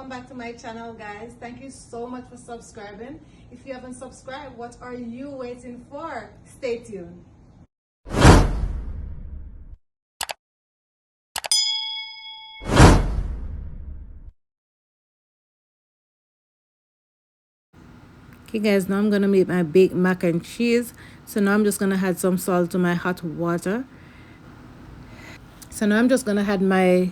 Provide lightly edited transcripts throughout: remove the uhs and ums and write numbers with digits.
welcome back to my channel, guys. Thank you so much for subscribing. If you haven't subscribed, what are you waiting for? Stay tuned. Okay guys, now I'm gonna make my baked mac and cheese. So now I'm just gonna add some salt to my hot water. So now I'm just gonna add my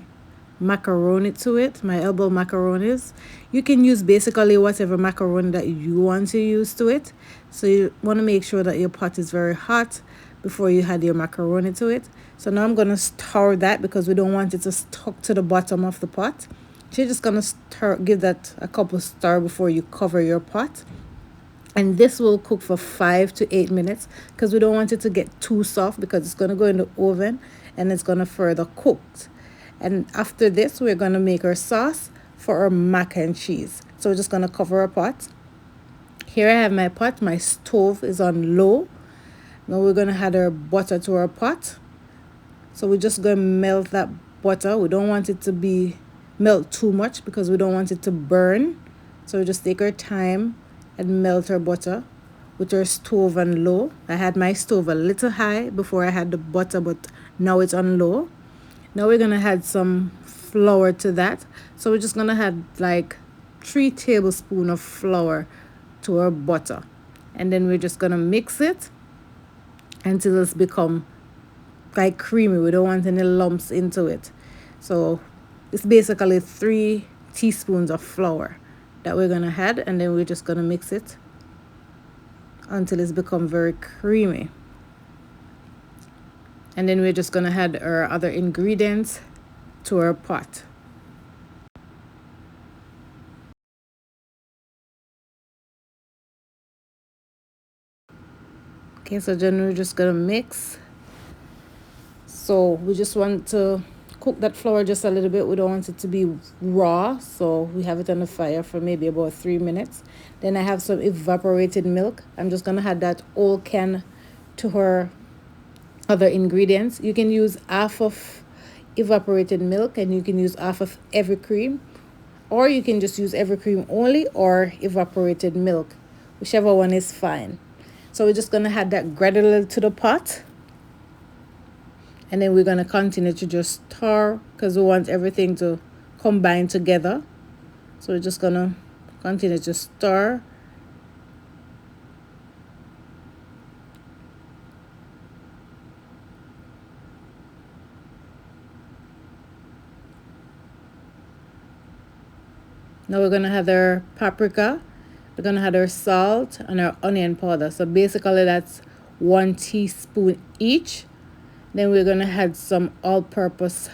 macaroni to it, my elbow macaronis. You can use basically whatever macaroni that you want to use to it. So you want to make sure that your pot is very hot before you add your macaroni to it. So now I'm going to stir that because we don't want it to stuck to the bottom of the pot. So you're just going to stir, give that a couple stir before you cover your pot. And this will cook for 5 to 8 minutes because we don't want it to get too soft because it's going to go in the oven and it's going to further cook. And after this, we're going to make our sauce for our mac and cheese. So we're just going to cover our pot. Here I have my pot. My stove is on low. Now we're going to add our butter to our pot. So we're just going to melt that butter. We don't want it to be melt too much because we don't want it to burn. So we just take our time and melt our butter with our stove on low. I had my stove a little high before I had the butter, but now it's on low. Now we're gonna add some flour to that. So we're just gonna add like 3 tablespoons of flour to our butter. And then we're just gonna mix it until it's become like creamy. We don't want any lumps into it. So it's basically 3 teaspoons of flour that we're gonna add, and then we're just gonna mix it until it's become very creamy. And then we're just gonna add our other ingredients to our pot. Okay, so then we're just gonna mix. So we just want to cook that flour just a little bit. We don't want it to be raw, so we have it on the fire for maybe about 3 minutes. Then I have some evaporated milk. I'm just gonna add that whole can to her other ingredients. You can use half of evaporated milk and you can use half of heavy cream, or you can just use heavy cream only or evaporated milk, whichever one is fine. So we're just gonna add that gradually to the pot, and then we're gonna continue to just stir because we want everything to combine together. So we're just gonna continue to stir. Now we're gonna add our paprika, we're gonna add our salt and our onion powder. So basically that's 1 teaspoon each. Then we're gonna add some all-purpose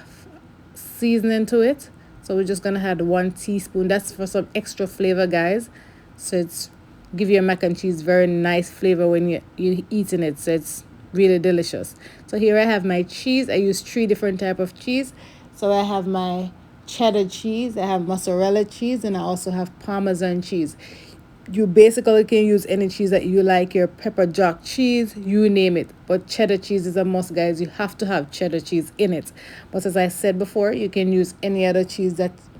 seasoning to it. So we're just gonna add 1 teaspoon. That's for some extra flavor, guys. So it's give your mac and cheese very nice flavor when you're eating it. So it's really delicious. So here I have my cheese. I use 3 different type of cheese. So I have my cheddar cheese, I have mozzarella cheese, and I also have Parmesan cheese. You basically can use any cheese that you like, your pepper jack cheese, you name it. But cheddar cheese is a must, guys. You have to have cheddar cheese in it. But as I said before, you can use any other cheese that's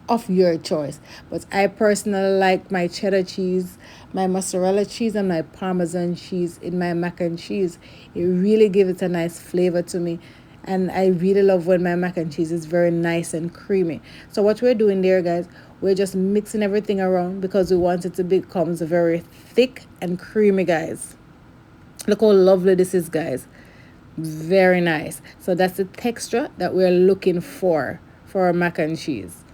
of your choice. But I personally like my cheddar cheese, my mozzarella cheese, and my Parmesan cheese in my mac and cheese. It really gives it a nice flavor to me. And I really love when my mac and cheese is very nice and creamy. So what we're doing there, guys, we're just mixing everything around because we want it to become very thick and creamy, guys. Look how lovely this is, guys. Very nice. So that's the texture that we're looking for our mac and cheese.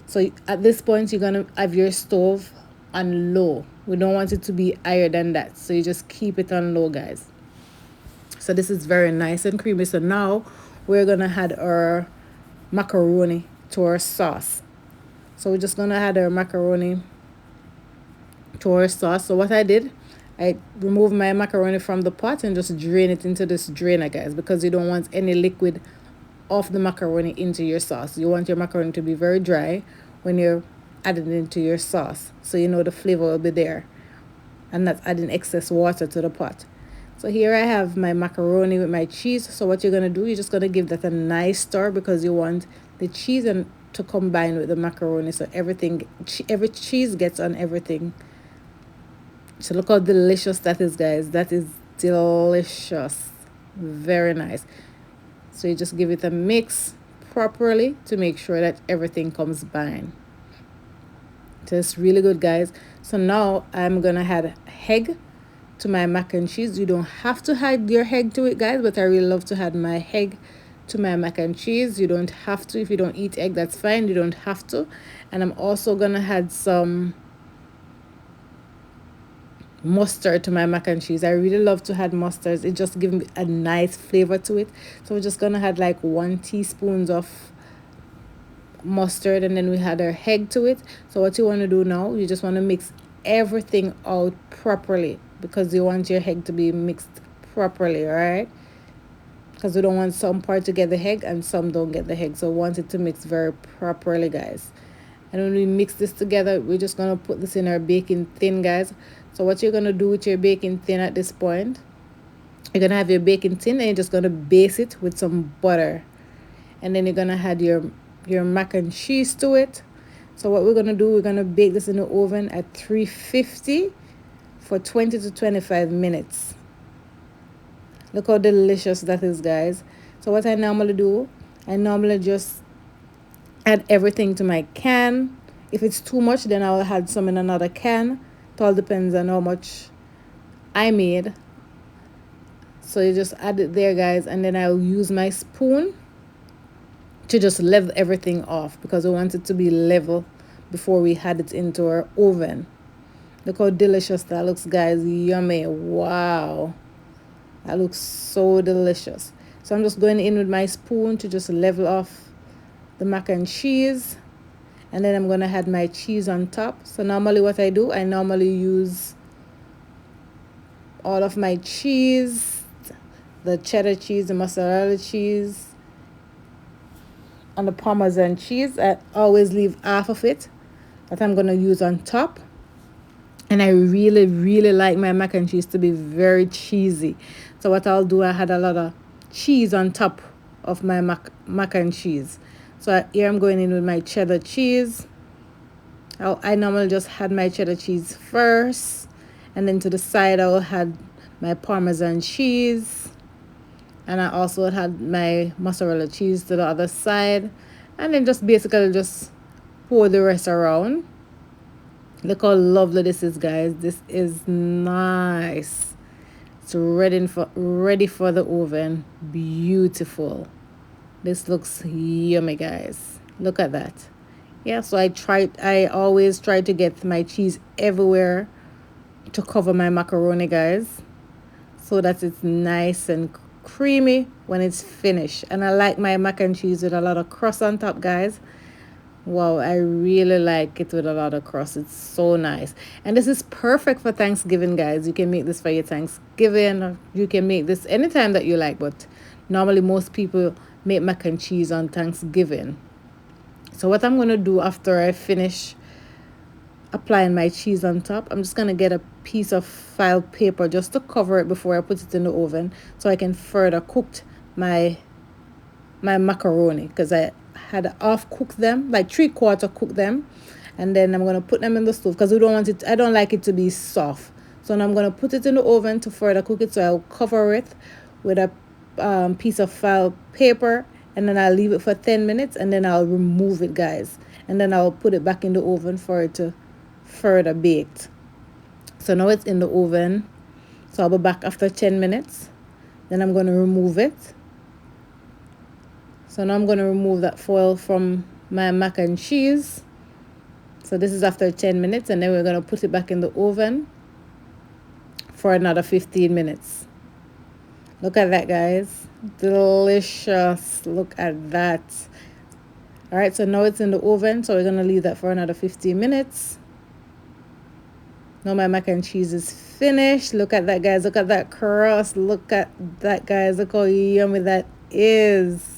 So at this point, you're going to have your stove on low. We don't want it to be higher than that. So you just keep it on low, guys. So this is very nice and creamy. So now we're going to add our macaroni to our sauce. So we're just going to add our macaroni to our sauce. So what I did, I removed my macaroni from the pot and just drain it into this drainer, guys, because you don't want any liquid of the macaroni into your sauce. You want your macaroni to be very dry when you're adding it into your sauce, so you know the flavor will be there and not adding excess water to the pot. So here I have my macaroni with my cheese. So what you're going to do, you're just going to give that a nice stir because you want the cheese and to combine with the macaroni, so everything, every cheese gets on everything. So look how delicious that is, guys. That is delicious. Very nice. So you just give it a mix properly to make sure that everything comes bind. So it's really good, guys. So now I'm gonna add egg to my mac and cheese. You don't have to add your egg to it, guys, but I really love to add my egg to my mac and cheese. You don't have to. If you don't eat egg, that's fine. You don't have to. And I'm also gonna add some mustard to my mac and cheese. I really love to add mustard. It just gives me a nice flavor to it. So we're just gonna add like 1 teaspoon of mustard, and then we add our egg to it. So what you want to do now, you just want to mix everything out properly, because you want your egg to be mixed properly, all right? Because we don't want some part to get the egg and some don't get the egg. So we want it to mix very properly, guys. And when we mix this together, we're just going to put this in our baking tin, guys. So what you're going to do with your baking tin at this point, you're going to have your baking tin and you're just going to base it with some butter. And then you're going to add your mac and cheese to it. So what we're going to do, we're going to bake this in the oven at 350 for 20 to 25 minutes. Look how delicious that is, guys. So what I normally do, I normally just add everything to my can. If it's too much, then I'll add some in another can. It all depends on how much I made. So you just add it there, guys, and then I'll use my spoon to just level everything off, because we want it to be level before we add it into our oven. Look how delicious that looks, guys. Yummy. Wow. That looks so delicious. So I'm just going in with my spoon to just level off the mac and cheese. And then I'm going to add my cheese on top. So normally what I do, I normally use all of my cheese, the cheddar cheese, the mozzarella cheese, and the Parmesan cheese. I always leave half of it that I'm going to use on top. And I really, really like my mac and cheese to be very cheesy. So what I'll do, I had a lot of cheese on top of my mac and cheese. So here I'm going in with my cheddar cheese. I normally just had my cheddar cheese first. And then to the side, I'll add my Parmesan cheese. And I also had my mozzarella cheese to the other side. And then just basically just pour the rest around. Look how lovely this is, guys. This is nice. It's ready for the oven. Beautiful. This looks yummy, guys. Look at that. Yeah, so I always try to get my cheese everywhere to cover my macaroni, guys, so that it's nice and creamy when it's finished. And I like my mac and cheese with a lot of crust on top, guys. Wow, I really like it with a lot of crust. It's so nice. And this is perfect for Thanksgiving, guys. You can make this for your Thanksgiving, or you can make this anytime that you like, but normally most people make mac and cheese on Thanksgiving. So what I'm going to do after I finish applying my cheese on top, I'm just going to get a piece of file paper just to cover it before I put it in the oven, so I can further cook my macaroni, because I had half cooked them, like 3/4 cooked them, and then I'm going to put them in the stove, because we don't want it, I don't like it to be soft. So now I'm going to put it in the oven to further cook it. So I'll cover it with a piece of file paper, and then I'll leave it for 10 minutes, and then I'll remove it, guys, and then I'll put it back in the oven for it to further bake. So now it's in the oven, so I'll be back after 10 minutes. Then I'm going to remove it. So now I'm going to remove that foil from my mac and cheese. So this is after 10 minutes, and then we're going to put it back in the oven for another 15 minutes. Look at that, guys. Delicious. Look at that. All right, so now it's in the oven, so we're going to leave that for another 15 minutes. Now my mac and cheese is finished. Look at that, guys. Look at that crust. Look at that, guys. Look how yummy that is.